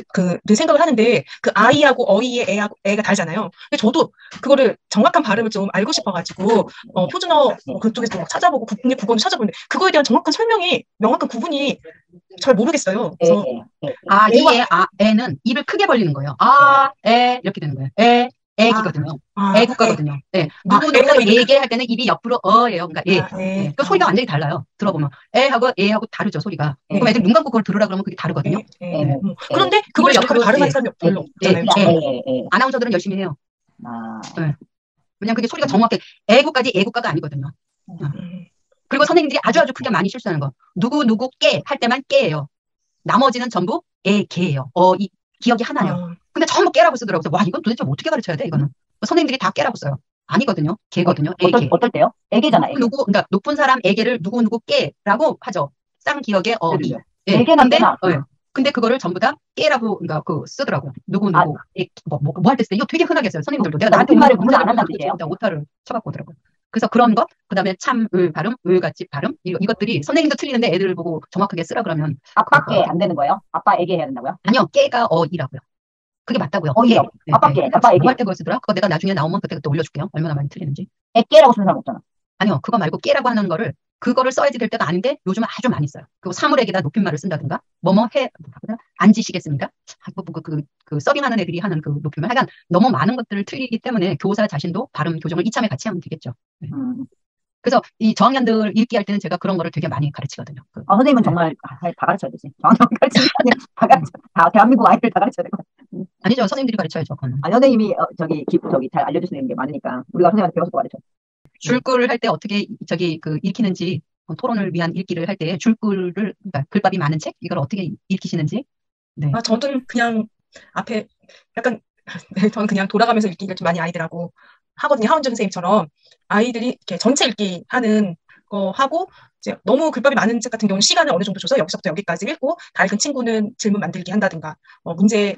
늘 생각을 하는데 그 아이하고 어이의 애가 다르잖아요. 근데 저도 그거를 정확한 발음을 좀 알고 싶어가지고 표준어 그쪽에서 막 찾아보고 국어를 찾아보는데 그거에 대한 정확한 설명이 명확한 구분이 잘 모르겠어요. 그래서 이의 애는 입을 크게 벌리는 거예요. 에 이렇게 되는 거예요. 애기거든요. 아, 애국가거든요. 네. 아, 누구누구 애가 얘기할 때는 입이 옆으로 어예요. 그러니까 예. 예. 그 소리가 완전히 달라요. 들어보면 애하고 애하고 다르죠 소리가. 그럼 애들 눈 감고 그걸 들으라 그러면 그게 다르거든요. 그런데 그걸 옆으로 발음하는 사람이 별로 없잖아요. 아나운서들은 열심히 해요. 아, 네. 왜냐면 그게 소리가 정확해. 애국까지 애국가가 아니거든요. 그리고 선생님들이 아주 크게 많이 실수하는 거. 누구 깨 할 때만 깨예요. 나머지는 전부 개예요. 이 기억이 하나예요. 근데 전부 깨라고 쓰더라고요. 와, 이건 도대체 어떻게 가르쳐야 돼, 이거는. 선생님들이 다 깨라고 써요. 아니거든요. 개거든요. 애개. 어떨 때요? 애개잖아, 애개. 그러니까 높은 사람 애개를 누구 깨라고 하죠. 쌍기역의 이. 예. 애개나 깨나. 근데 그거를 전부 다 깨라고 그러니까 쓰더라고요. 누구 뭐 할 때 쓰요. 이거 되게 흔하게 써요. 선생님들도. 내가 나한테 말을 문제 안 한다는 뜻이에요. 오타를 쳐갖고 오더라고요. 그래서 그런 것, 그다음에 참, 발음, 같이 발음 이것들이 선생님도 틀리는데 애들 보고 정확하게 쓰라 그러면 아빠 깨 안 되는 거예요? 아빠 애개 해야 된다고요? 아니요, 깨가 어이라고요. 그게 맞다고요. 어이요. 네, 아빠 깨, 아빠 애개. 뭐 할 때 그거 쓰더라? 그거 내가 나중에 나오면 그때 올려줄게요. 얼마나 많이 틀리는지. 애깨라고 쓰는 사람 없잖아. 아니요, 그거 말고 깨라고 하는 거를 그거를 써야지 될 때가 아닌데 요즘은 아주 많이 써요. 그리고 사물에게다 높임말을 쓴다든가 앉으시겠습니까? 그 서빙하는 애들이 하는 그 높임말 하여간 너무 많은 것들을 틀리기 때문에 교사 자신도 발음 교정을 이참에 같이 하면 되겠죠. 네. 그래서 이 저학년들 읽기 할 때는 제가 그런 거를 되게 많이 가르치거든요. 선생님은 정말 다 가르쳐야 되지. 저학년 가르치는 게 아니라 다 대한민국 아이들 다 가르쳐야 되고. 아니죠, 선생님들이 가르쳐야죠. 선생님이 저기 잘 알려주시는 게 많으니까 우리가 선생님한테 배워서 가르쳐. 줄글을 할 때 어떻게 읽히는지 토론을 위한 읽기를 할 때 줄글을 그러니까 글밥이 많은 책 이걸 어떻게 읽히시는지. 네. 저는 그냥 앞에 약간 저는 그냥 돌아가면서 읽기를 좀 많이 아이들하고 하거든요. 하은주 선생님처럼 아이들이 이렇게 전체 읽기 하는 거 하고 이제 너무 글밥이 많은 책 같은 경우는 시간을 어느 정도 줘서 여기서부터 여기까지 읽고 다 읽은 친구는 질문 만들기 한다든가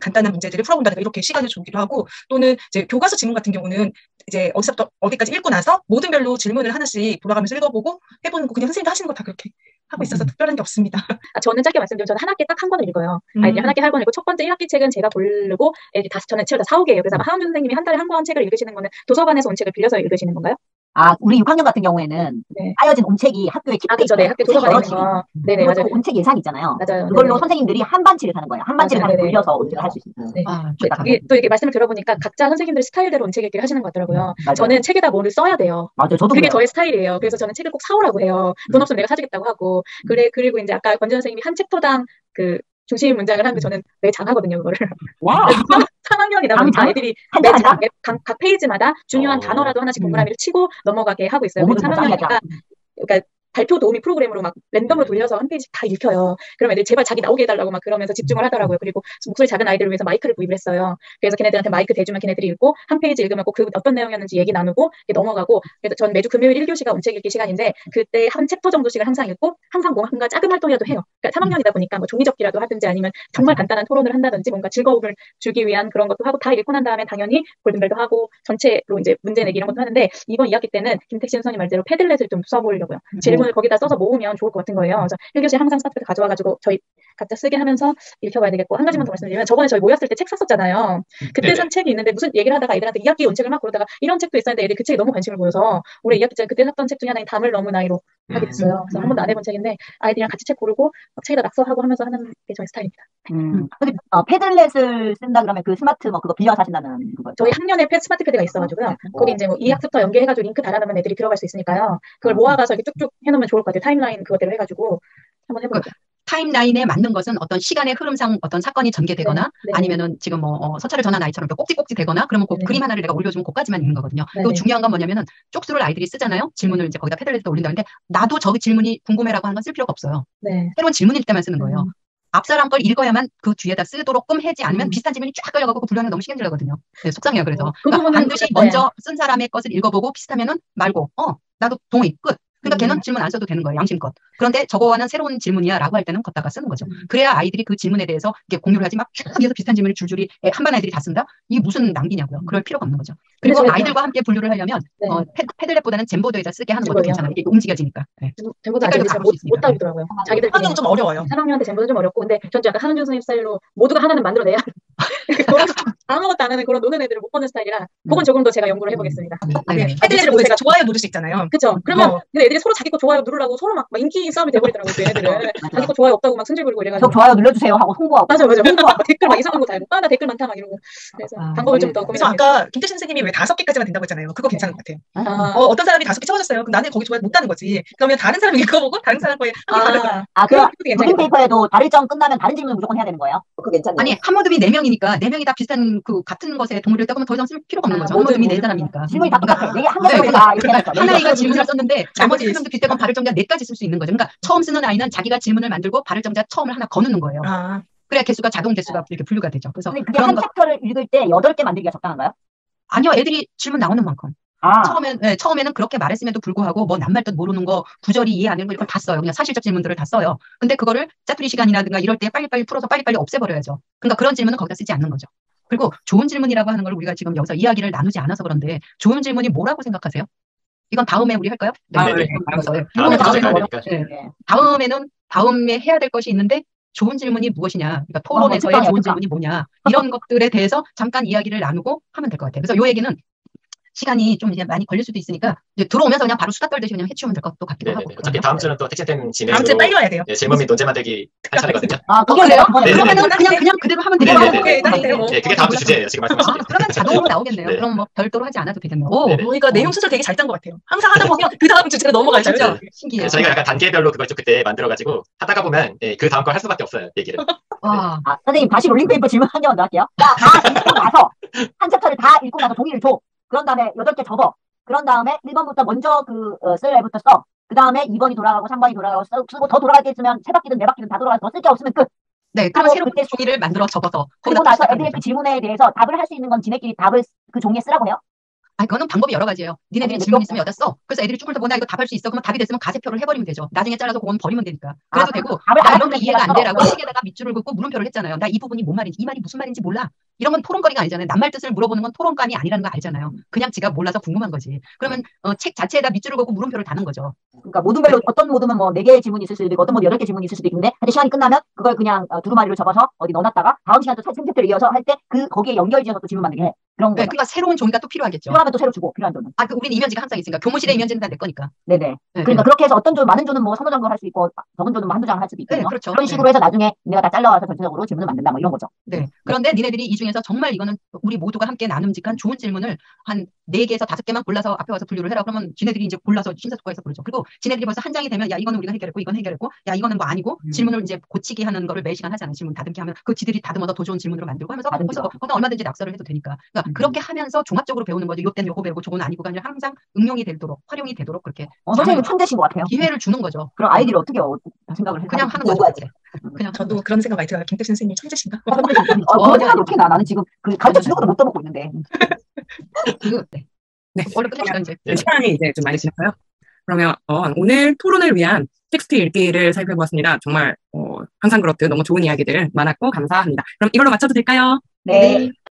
간단한 문제들을 풀어본다든가 이렇게 시간을 주기도 하고 또는 이제 교과서 질문 같은 경우는 이제 어디서부터 어디까지 읽고 나서 모든 별로 질문을 하나씩 돌아가면서 읽어보고 해보는 거 그냥 선생님도 하시는 거 다 그렇게 하고 있어서 특별한 게 없습니다. 저는 짧게 말씀드리면 저는 한 학기에 딱 한 권을 읽어요. 아이들이 한 학기에 한 권 읽고 첫 번째 1학기 책은 제가 고르고 애들이 다시 저는 책을 다 사오게 해요. 그래서 아마 하은주 선생님이 한 달에 한 권 책을 읽으시는 거는 도서관에서 온 책을 빌려서 읽으시는 건가요? 우리 6학년 같은 경우에는 빠여진 온책이 학교에 그렇죠. 네, 학교 도서관에 있는 거. 네네, 맞아요. 온책 예산 있잖아요. 맞아요. 그걸로 네네. 선생님들이 한 반치를 사는 거예요. 한 반치를 다 돌려서 온책을 할 수 있어요. 네. 또 이게 말씀을 들어보니까 각자 선생님들 스타일대로 온책 읽기를 하시는 것 같더라고요. 저는 책에다 뭐를 써야 돼요. 맞아요. 저도 그게 그래요. 저의 스타일이에요. 그래서 저는 책을 꼭 사오라고 해요. 돈 없으면 내가 사주겠다고 하고. 그리고 이제 아까 권지현 선생님이 한 챕터당 그 중심 문장을 하는 게 저는 매장하거든요, 그거를. 와. 3학년이다 보니까 애들이 각 페이지마다 중요한 단어라도 하나씩 동그라미를 치고 넘어가게 하고 있어요. 3학년이니까 그러니까 발표 도우미 프로그램으로 막 랜덤으로 돌려서 한 페이지 다 읽혀요. 그럼 애들 제발 자기 나오게 해달라고 막 그러면서 집중을 하더라고요. 그리고 목소리 작은 아이들을 위해서 마이크를 구입을 했어요. 그래서 걔네들한테 마이크 대주면 걔네들이 읽고 한 페이지 읽으면 꼭 그 어떤 내용이었는지 얘기 나누고 넘어가고. 그래서 전 매주 금요일 1교시가 온책 읽기 시간인데 그때 한 챕터 정도씩을 항상 읽고 항상 뭔가 작은 활동이라도 해요. 그러니까 3학년이다 보니까 뭐 종이접기라도 하든지 아니면 정말 간단한 토론을 한다든지 뭔가 즐거움을 주기 위한 그런 것도 하고 다 읽고 난 다음에 당연히 골든벨도 하고 전체로 이제 문제 내기 이런 것도 하는데 이번 2학기 때는 김택신 선생님 말대로 패들렛을 좀 써보려고요. 질문을 거기다 써서 모으면 좋을 것 같은 거예요. 그래서 1교시 항상 스타트를 가져와가지고 저희 각자 쓰게 하면서 읽혀봐야 되겠고. 한 가지만 더 말씀드리면 저번에 저희 모였을 때 책 샀었잖아요. 그때 산 책이 있는데 무슨 얘기를 하다가 애들한테 2학기 온책을 막 그러다가 이런 책도 있었는데 애들이 그 책에 너무 관심을 보여서 올해 2학기 때 그때 샀던 책 중에 하나인 담을 넘은 아이로 하게 됐어요. 그래서 한 번도 안 해본 책인데 아이들이랑 같이 책 고르고 책에다 낙서하고 하면서 하는 게 저희 스타일입니다. 근데 패들렛을 쓴다 그러면 그 스마트 그거 빌려서 하신다는 그거죠? 저희 학년에 스마트 패드가 있어가지고요. 거기 이제 뭐 2학부터 연계해가지고 링크 달아놓으면 애들이 들어갈 수 있으니까요. 그걸 모아가서 이렇게 쭉쭉 해놓으면 좋을 것 같아요. 타임라인 그거대로 해가지고 한번 해보죠. 타임라인에 맞는 것은 어떤 시간의 흐름상 어떤 사건이 전개되거나 네. 아니면은 지금 서차를 전한 아이처럼 꼭지꼭지 되거나 그러면 그 그림 하나를 내가 올려주면 그까지만 있는 거거든요. 그리고 중요한 건 뭐냐면은 쪽수를 아이들이 쓰잖아요. 질문을 이제 거기다 패들렛에 올린다는데 나도 저 질문이 궁금해라고 하는 건 쓸 필요가 없어요. 새로운 질문일 때만 쓰는 거예요. 앞 사람 걸 읽어야만 그 뒤에다 쓰도록끔 하지 않으면 비슷한 질문이 쫙 끌려가고 그 분량이 너무 신경 들거든요. 네, 속상해요. 그래서 그러니까 반드시 먼저 쓴 사람의 것을 읽어보고 비슷하면은 말고 나도 동의 끝. 그러니까 걔는 질문 안 써도 되는 거예요. 양심껏. 그런데 저거와는 새로운 질문이야 라고 할 때는 걷다가 쓰는 거죠. 그래야 아이들이 그 질문에 대해서 이렇게 공유를 하지 막 쭉 해서 비슷한 질문을 줄줄이 한 반 아이들이 다 쓴다? 이게 무슨 낭비냐고요. 그럴 필요가 없는 거죠. 그리고 아이들과 함께 분류를 하려면 패들렛보다는 잼보드에다 쓰게 하는 것도 괜찮아요. 이게 움직여지니까. 잼보드 아이들이 잘 못 다루더라고요. 자기들끼리. 좀 어려워요. 3학년한테 잼보드 좀 어렵고 근데 전 약간 하은주 선생님 스타일로 모두가 하나는 만들어내야 놀아서 아무것도 안 하는 그런 노는 애들을 못 보는 스타일이라 그건 조금 더 제가 연구를 해보겠습니다. 네. 헤드렛을 보니까 좋아요 누를 수 있잖아요. 그쵸. 그러면 근데 애들이 서로 자기 거 좋아요 누르라고 서로 막 인기 싸움이 돼버리더라고요. 그 애들은 자기 거 좋아요 없다고 막 승질 부리고 저 이래가지고. 좋아요 눌러주세요 하고 홍보하고. 맞아. 홍보하고 댓글 막 이상한 거 달고 나 댓글 많다 막 이러고. 그래서 방법을 좀 더 그래서 고민합니다. 아까 김태신 선생님이 왜 5개까지만 된다고 했잖아요. 그거 괜찮은 것 같아요. 아, 어떤 사람이 5개 채워졌어요. 그럼 나는 거기 좋아요 못하는 거지. 그러면 다른 사람이 읽어보고 다른 사람 거에 한개 다르다. 그럼 그것도 괜찮겠다. 모든 페이퍼에도 다를 점 끝나면 다른 질문을 무조건 해야 되는 거예요? 그거 괜찮네요. 아니 한 모듬이 4명이니까 4명이 다 비슷한 그 같은 것에 동의를 했다고 하면 더 이상 쓸 필요가 없는 거죠. 한 모듬이 4사람이니까. 질문이 다 똑같아. 그러니까 내가 한 개만 네, 다 이렇게 해놨죠. 하나이가 질문을 썼는데 나머지 잘못이 3명도 비슷하건 발을 정자 4가지 쓸 수 있는 거죠. 그러니까 처음 쓰는 아이는 자기가 질문을 만들고 발을 정자 처음을 하나 거누는 거예요. 아, 그래야 개수가 자동 개수가 이렇게 분류가 되죠. 그래서 근데 그게 그런 한 거 챕터를 읽을 때 8개 만들기가 적당한가요? 아니요. 애들이 질문 나오는 만큼. 아, 처음에는 그렇게 말했음에도 불구하고 뭐 낱말 뜻 모르는 거 구절이 이해 안 되는 거 이런 걸 다 써요. 그냥 사실적 질문들을 다 써요. 근데 그거를 짜투리 시간이라든가 이럴 때 빨리빨리 풀어서 빨리빨리 없애버려야죠. 그러니까 그런 질문은 거기다 쓰지 않는 거죠. 그리고 좋은 질문이라고 하는 걸 우리가 지금 여기서 이야기를 나누지 않아서 그런데 좋은 질문이 뭐라고 생각하세요? 이건 다음에 우리 할까요? 네. 다음에 다음에 가야 되니까. 다음에 해야 될 것이 있는데 좋은 질문이 무엇이냐, 그러니까 토론에서의 특강이야, 좋은 특강. 질문이 뭐냐, 이런 것들에 대해서 잠깐 이야기를 나누고 하면 될 것 같아요. 그래서 요 얘기는 시간이 좀 이제 많이 걸릴 수도 있으니까 이제 들어오면서 그냥 바로 수다 떨듯이 그냥 해치우면 될 것도 같기도 네네네. 하고. 어차피 다음 주는 또 택시템 다음 주에 진행으로 빨리 와야 돼요. 질문 및 논제 만들기 할 차례거든요. 그게 그래요? 내가 네, 그러면은 네. 그냥 그대로 하면 네, 되겠네요. 네, 네. 따뜻해요. 네, 그게 다음 주 주제예요. 지금 말씀하신 게. 그러면 자동으로 나오겠네요. 네. 그럼 뭐 별도로 하지 않아도 되겠네요. 네, 네. 그러니까 내용 순서 되게 잘 짠 것 같아요. 항상 하다 보면 그 다음 주제로 넘어가요. 진짜 네. 신기해요. 저희가 약간 단계별로 그걸 좀 그때 만들어가지고 하다가 보면 그 다음 걸 할 수밖에 없어요. 얘기를. 와, 선생님 다시 롤링페이퍼 질문 한 개만 더 할게요. 다 읽고 나서 한 챕터를 다 읽고 나서 종이를 줘. 그런 다음에 8개 접어. 그런 다음에 1번부터 먼저 쓸 애부터 써. 그 다음에 2번이 돌아가고 3번이 돌아가고 쓰고 더 돌아갈 게 있으면 3바퀴든 4바퀴든 다 돌아가서 더 쓸 게 없으면 끝. 네, 그러면 하고 새로운 그때 종이를 만들어 접어서 그리고 거기다 나서 또 애들의 시작하는 그 거죠. 질문에 대해서 답을 할 수 있는 건 지네끼리 답을 그 종이에 쓰라고 해요. 아니, 그거는 방법이 여러 가지예요. 니네들이 아니, 질문 또- 있으면 여기다 써. 그래서 애들이 쭈글쭈글 나 이거 답할 수 있어. 그러면 답이 됐으면 가세표를 해버리면 되죠. 나중에 잘라서 그건 버리면 되니까. 그래도 되고, 답을 나 안 이런 게 하면 이해가 안 그냥 돼라고 책에다가 밑줄을 긋고 물음표를 했잖아요. 나 이 부분이 뭔 말인지, 이 말이 무슨 말인지 몰라. 이런 건 토론거리가 아니잖아요. 낱말 뜻을 물어보는 건 토론감이 아니라는 거 알잖아요. 그냥 지가 몰라서 궁금한 거지. 그러면 책 자체에다 밑줄을 긋고 물음표를 다는 거죠. 그러니까 모둠별로 어떤 모둠은 뭐 4개의 질문이 있을 수도 있고 어떤 모둠 8개 질문이 있을 수도 있는데 하여튼 시간이 끝나면 그걸 그냥 두루마리로 접어서 어디 넣어놨다가 다음 시간 또 챕터를 이어서 할 때 거기에 연결지어서 또 질문 만들게 해. 그런 네, 거. 그러니까 새로운 종이가 또 필요하겠죠. 필요하면 또 새로 주고 필요한 돈은. 우리는 이면지가 항상 있으니까. 교무실의 이면지는 다 내 거니까. 네네. 네, 그러니까 그렇게 해서 어떤 조 많은 조는 뭐 3호 정도 할 수 있고 적은 조는 뭐 한두 장 할 수도 있거든요. 네, 그렇죠. 그런 식으로 해서 나중에 내가 다 잘라와서 전체적으로 질문을 만든다 뭐 이런 거죠. 네. 그런데 니네들이 이 중에서 정말 이거는 우리 모두가 함께 나눔직한 좋은 질문을 한 4개에서 5개만 골라서 앞에 와서 분류를 해라. 그러면 지네들이 이제 골라서 심사숙고해서 부르죠. 그리고 지네들이 벌써 한 장이 되면 야, 이거는 우리가 해결했고 이건 해결했고 야, 이거는 뭐 아니고 질문을 이제 고치기 하는 거를 매 시간 하잖아요. 질문 다듬기 하면 그 지들이 다듬어서 더 좋은 질문으로 만들고 하면서 다듬기로. 벌써 거기다 얼마든지 낙서를 해도 되니까. 그러니까 그렇게 하면서 종합적으로 배우는 거죠. 요때는 요거 배우고 저건 아니고가 아니라 항상 응용이 되도록 활용이 되도록 그렇게 선생님 천재신 것 같아요. 기회를 주는 거죠. 그럼 아이들이 어떻게 생각을 해? 그냥 하는 거죠. 이제. 그냥 저도 그런 생각 많이 들어요. 김태신 선생님 천재신가? 그런 생각이 어떻게 나는 지금 그 가르쳐 주는 것도 못 떠먹고 있는데. 네. 네. 원래 끝냅시다 이제. 네. 시간이 이제 좀 많이 지났어요. 그러면 오늘 토론을 위한 텍스트 읽기를 살펴보았습니다. 정말 항상 그렇듯 너무 좋은 이야기들 많았고 감사합니다. 그럼 이걸로 마쳐도 될까요? 네.